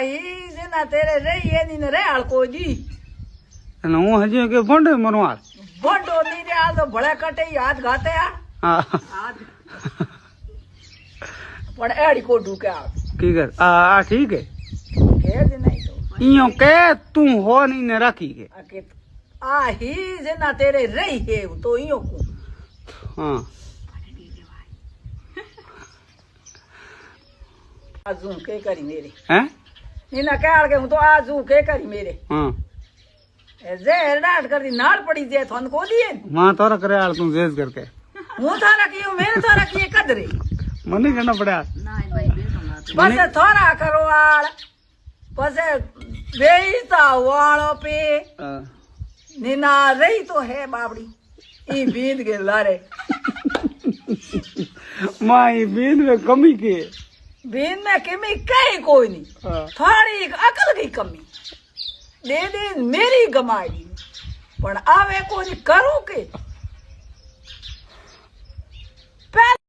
ही जना तेरे रही है नी रे आल को दी અને હું હજી કે ભંડે મરવા बड़ो नी रे आल तो भले कटे याद गाते आ હા पण एड़ी को ढूके आ ઠીક હે આ ઠીક હે के दिन नहीं तो ઈયો કે તું હો નહીં ને રાખી કે आके आ ही जना तेरे रही है तो इयो को હા आजू के करी मेरे હે नीना कहल के हूं तो आजू के करी मेरे હા जे डाट कर दी नाड़ पड़ी जे थन को दिए માં તારા કરે હાલ તું જેજ કરકે हूं थारा कियो मेरे थारा किए कदरे મને કહેના પડ્યા बस थोड़ा करो आल बस बेईता वालों पे नीना रही तो है बाबड़ी ई बींद के लारे માં એ બીન મે કમી કે बींद में कमी कहीं कोई नहीं હા थोड़ी अकल की कमी दे दे मेरी गमाई पण आवे कोई करूं के